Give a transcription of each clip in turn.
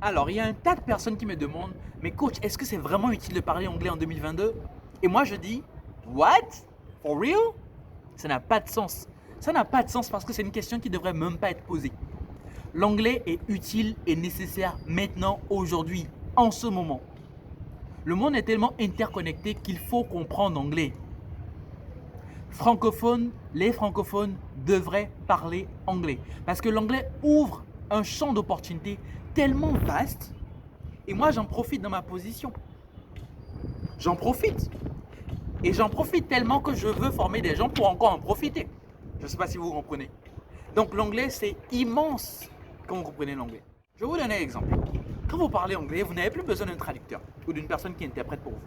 Alors, il y a un tas de personnes qui me demandent, mais coach, est-ce que c'est vraiment utile de parler anglais en 2022? Et moi, je dis, what? For real? Ça n'a pas de sens. Ça n'a pas de sens parce que c'est une question qui ne devrait même pas être posée. L'anglais est utile et nécessaire maintenant, aujourd'hui, en ce moment. Le monde est tellement interconnecté qu'il faut comprendre l'anglais. Les francophones devraient parler anglais parce que l'anglais ouvre un champ d'opportunités tellement vaste. Et moi, j'en profite dans ma position. J'en profite. Et j'en profite tellement que je veux former des gens pour encore en profiter. Je ne sais pas si vous comprenez. Donc l'anglais, c'est immense quand vous comprenez l'anglais. Je vais vous donner un exemple. Quand vous parlez anglais, vous n'avez plus besoin d'un traducteur ou d'une personne qui interprète pour vous.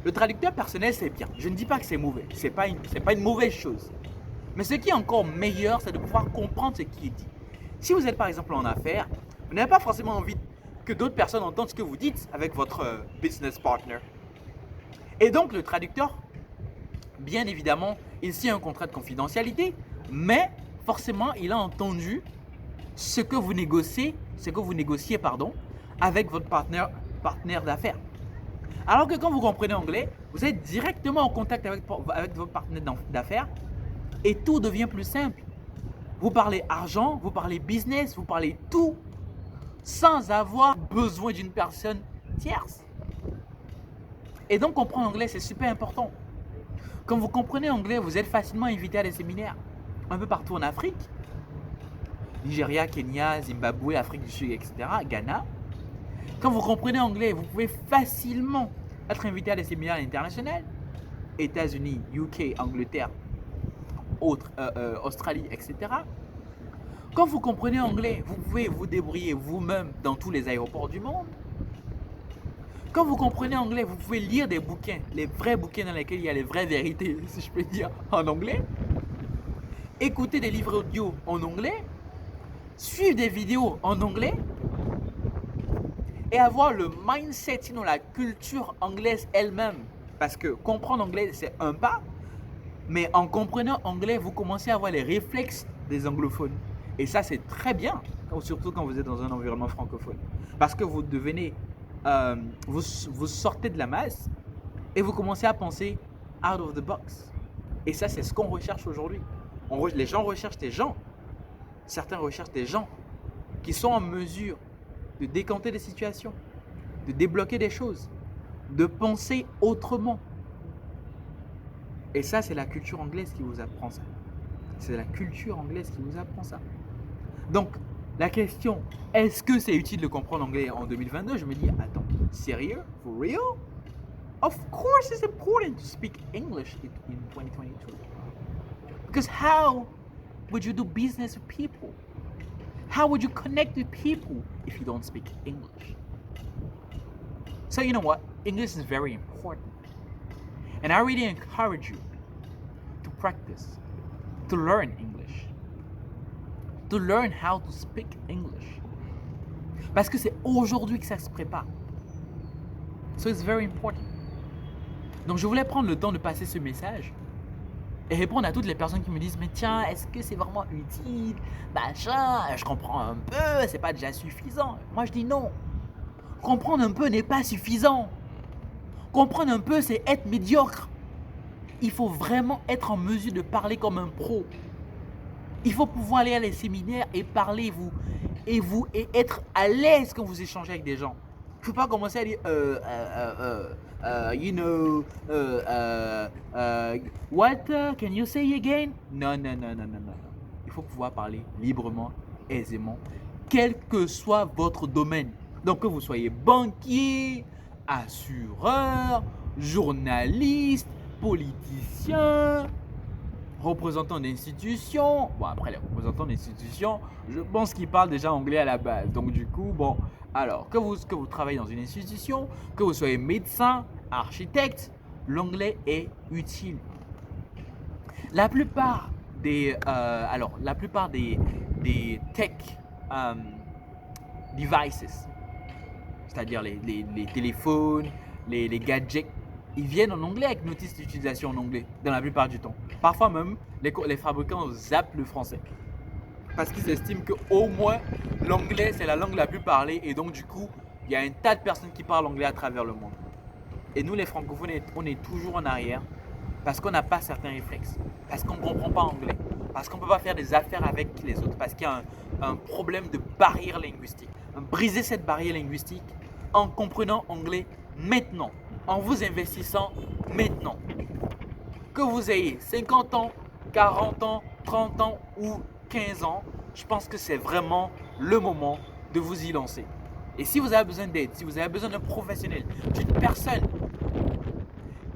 Le traducteur personnel, c'est bien. Je ne dis pas que c'est mauvais. Ce n'est pas une mauvaise chose. Mais ce qui est encore meilleur, c'est de pouvoir comprendre ce qui est dit. Si vous êtes par exemple en affaires, vous n'avez pas forcément envie que d'autres personnes entendent ce que vous dites avec votre business partner. Et donc le traducteur, bien évidemment, il signe un contrat de confidentialité, mais forcément, il a entendu ce que vous négociez, avec votre partenaire d'affaires. Alors que quand vous comprenez anglais, vous êtes directement en contact avec votre partenaire d'affaires et tout devient plus simple. Vous parlez argent, vous parlez business, vous parlez tout sans avoir besoin d'une personne tierce. Et donc comprendre l'anglais, c'est super important. Quand vous comprenez l'anglais, vous êtes facilement invité à des séminaires un peu partout en Afrique. Nigeria, Kenya, Zimbabwe, Afrique du Sud, etc., Ghana. Quand vous comprenez l'anglais, vous pouvez facilement être invité à des séminaires internationaux. États-Unis, UK, Angleterre, Australie, etc. Quand vous comprenez l'anglais, vous pouvez vous débrouiller vous-même dans tous les aéroports du monde. Quand vous comprenez anglais, vous pouvez lire des bouquins, les vrais bouquins dans lesquels il y a les vraies vérités, si je peux dire, en anglais. Écouter des livres audio en anglais. Suivre des vidéos en anglais. Et avoir le mindset, sinon la culture anglaise elle-même. Parce que comprendre anglais, c'est un pas. Mais en comprenant anglais, vous commencez à avoir les réflexes des anglophones. Et ça, c'est très bien, surtout quand vous êtes dans un environnement francophone. Parce que vous devenez, vous sortez de la masse et vous commencez à penser out of the box. Et ça, c'est ce qu'on recherche aujourd'hui. Les gens recherchent des gens. Certains recherchent des gens qui sont en mesure de décanter des situations, de débloquer des choses, de penser autrement. Et ça, c'est la culture anglaise qui vous apprend ça. C'est la culture anglaise qui vous apprend ça. Donc, la question, est-ce que c'est utile de comprendre l'anglais en 2022? Je me dis, attends, sérieux? For real? Of course it's important to speak English in 2022. Because how would you do business with people? How would you connect with people if you don't speak English? So you know what? English is very important. And I really encourage you to practice, to learn English, to learn how to speak English. Parce que c'est aujourd'hui que ça se prépare. So it's very important. Donc je voulais prendre le temps de passer ce message et répondre à toutes les personnes qui me disent mais tiens, est-ce que c'est vraiment utile? Machin, je comprends un peu, c'est pas déjà suffisant. Moi je dis non. Comprendre un peu n'est pas suffisant. Comprendre un peu, c'est être médiocre. Il faut vraiment être en mesure de parler comme un pro. Il faut pouvoir aller à les séminaires et parler et être à l'aise quand vous échangez avec des gens. Il ne faut pas commencer à dire you know, what can you say again? Non, non, non, non, non, non. Il faut pouvoir parler librement, aisément, quel que soit votre domaine. Donc que vous soyez banquier, assureur, journaliste, politicien, représentant d'institutions. Bon, après les représentants d'institutions, je pense qu'ils parlent déjà anglais à la base. Donc du coup, bon, alors que vous travaillez dans une institution, que vous soyez médecin, architecte, l'anglais est utile. La plupart des tech devices, c'est-à-dire les téléphones, les gadgets, ils viennent en anglais avec notice d'utilisation en anglais, dans la plupart du temps. Parfois même, les fabricants zappent le français. parce qu'ils estiment qu'au moins l'anglais c'est la langue la plus parlée et donc du coup il y a un tas de personnes qui parlent anglais à travers le monde. Et nous les francophones on est toujours en arrière parce qu'on n'a pas certains réflexes, parce qu'on ne comprend pas anglais, parce qu'on ne peut pas faire des affaires avec les autres, parce qu'il y a un problème de barrière linguistique. Briser cette barrière linguistique en comprenant anglais maintenant, en vous investissant maintenant. Que vous ayez 50 ans, 40 ans, 30 ans ou 15 ans, je pense que c'est vraiment le moment de vous y lancer. Et si vous avez besoin d'aide, si vous avez besoin d'un professionnel, d'une personne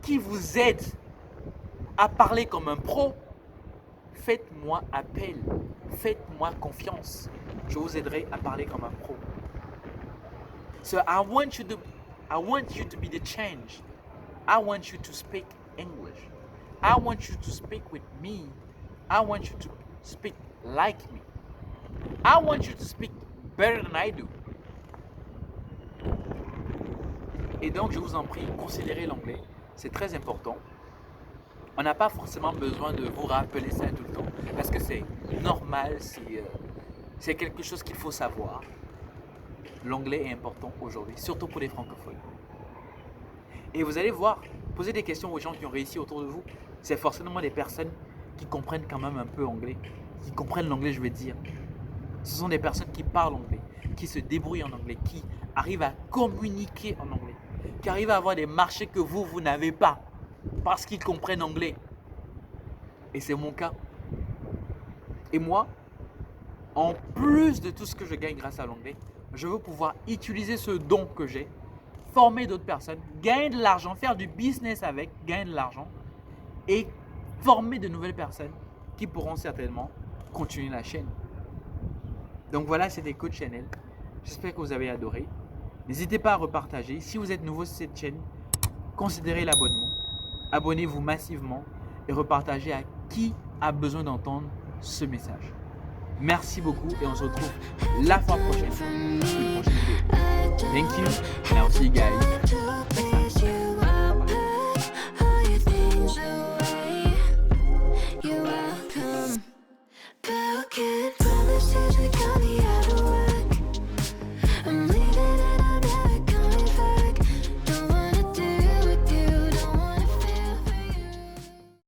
qui vous aide à parler comme un pro, faites-moi appel, faites-moi confiance. Je vous aiderai à parler comme un pro. So I want you to be the change. I want you to speak English. I want you to speak with me. I want you to speak like me. I want you to speak better than I do. Et donc, je vous en prie, considérez l'anglais. C'est très important. On n'a pas forcément besoin de vous rappeler ça tout le temps. Parce que c'est normal, c'est quelque chose qu'il faut savoir. L'anglais est important aujourd'hui, surtout pour les francophones. Et vous allez voir, poser des questions aux gens qui ont réussi autour de vous. C'est forcément des personnes qui comprennent quand même un peu anglais. Qui comprennent l'anglais, je veux dire. Ce sont des personnes qui parlent anglais, qui se débrouillent en anglais, qui arrivent à communiquer en anglais, qui arrivent à avoir des marchés que vous n'avez pas, parce qu'ils comprennent anglais. Et c'est mon cas. Et moi, en plus de tout ce que je gagne grâce à l'anglais, je veux pouvoir utiliser ce don que j'ai, former d'autres personnes, gagner de l'argent, faire du business avec, gagner de l'argent et former de nouvelles personnes qui pourront certainement continuer la chaîne. Donc voilà, c'était Coach Chanel. J'espère que vous avez adoré. N'hésitez pas à repartager. Si vous êtes nouveau sur cette chaîne, considérez l'abonnement. Abonnez-vous massivement et repartagez à qui a besoin d'entendre ce message. Merci beaucoup et on se retrouve la fois prochaine pour une prochaine vidéo. Thank you and I'll see you guys